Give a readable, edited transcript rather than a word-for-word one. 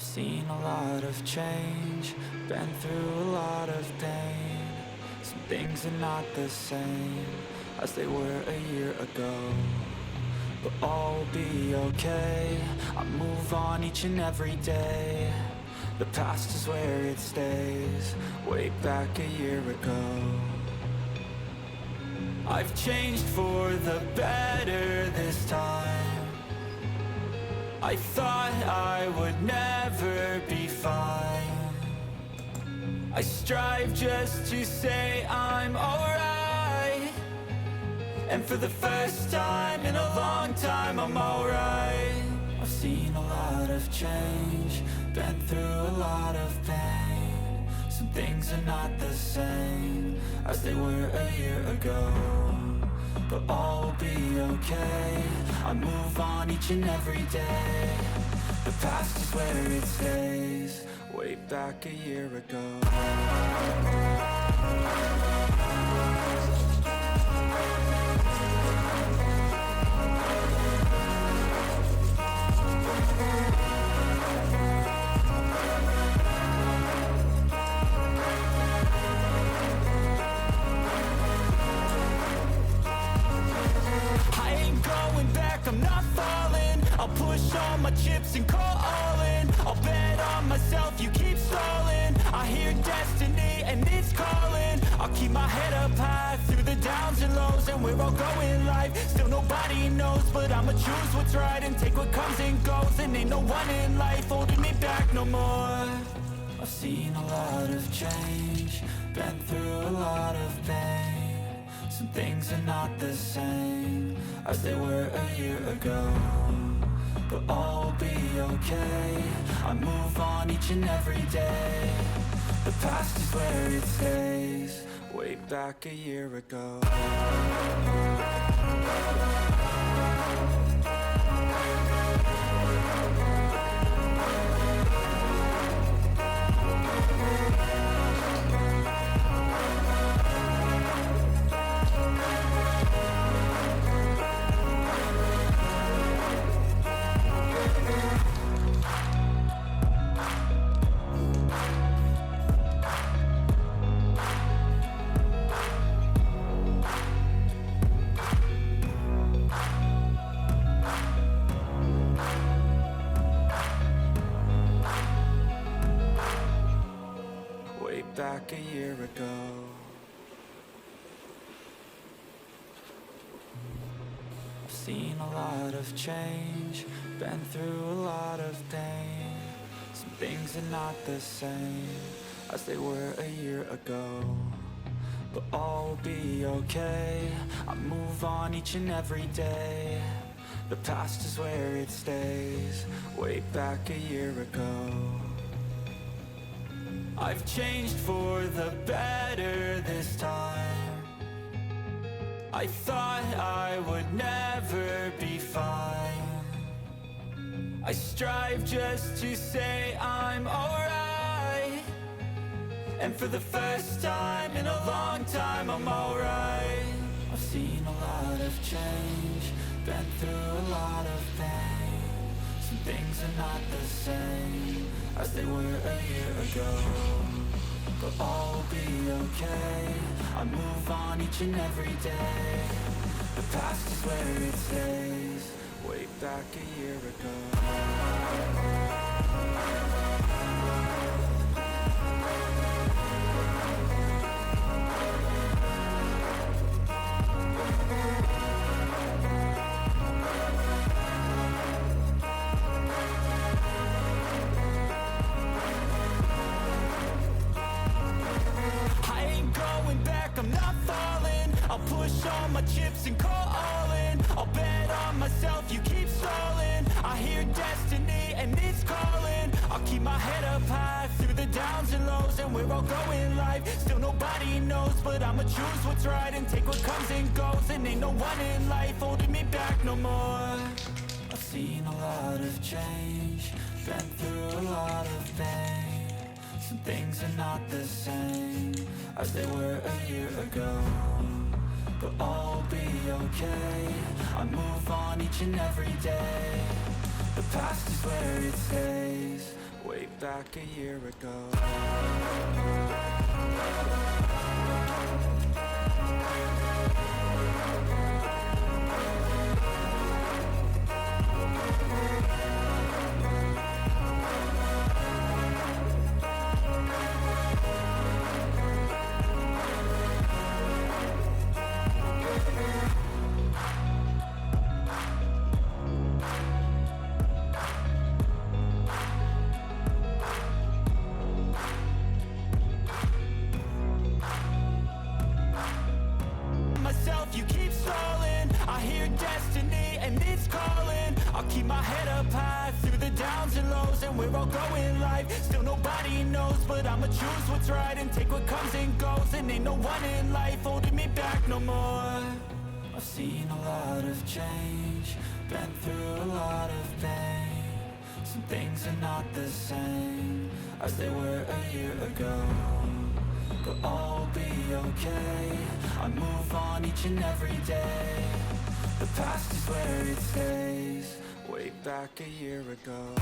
Seen a lot of change, been through a lot of pain. Some things are not the same as they were a year ago, but all will be okay. I move on each and every day. The past is where it stays, way back a year ago. I've changed for the better this time. I thought I would never be fine. I strive just to say I'm alright, and for the first time in a long time I'm alright. I've seen a lot of change, been through a lot of pain. Some things are not the same as they were a year ago, but all will be okay. I move on each and every day. The past is where it stays, way back a year ago. I'm not falling, I'll push all my chips and call all in. I'll bet on myself, you keep stalling. I hear destiny and it's calling. I'll keep my head up high through the downs and lows, and we're all going life. Still nobody knows, but I'ma choose what's right and take what comes and goes. And ain't no one in life holding me back no more. I've seen a lot of change, been through a lot of pain. Some things are not the same as they were a year ago, but all will be okay. I move on each and every day. The past is where it stays, way back a year ago. Back a year ago. I've seen a lot of change, been through a lot of pain. Some things are not the same as they were a year ago, but all will be okay. I move on each and every day. The past is where it stays, way back a year ago. I've changed for the better this time. I thought I would never be fine. I strive just to say I'm alright, and for the first time in a long time I'm alright. I've seen a lot of change, been through a lot of pain. Some things are not the same as they were a year ago, but all will be okay. I move on each and every day. The past is where it stays, way back a year ago. I'll push all my chips and call all in. I'll bet on myself, you keep stalling. I hear destiny and it's calling. I'll keep my head up high through the downs and lows, and we're all going life. Still nobody knows, but I'ma choose what's right and take what comes and goes. And ain't no one in life holding me back no more. I've seen a lot of change, been through a lot of pain. Some things are not the same as they were a year ago, but all will be okay. I move on each and every day. The past is where it stays, way back a year ago. You keep stalling, I hear destiny and it's calling. I'll keep my head up high through the downs and lows, and we're all going life. Still nobody knows, but I'ma choose what's right and take what comes and goes. And ain't no one in life holding me back no more. I've seen a lot of change, been through a lot of pain. Some things are not the same as they were a year ago, but all will be okay. I move on each and every day. The past is where it stays, way back a year ago.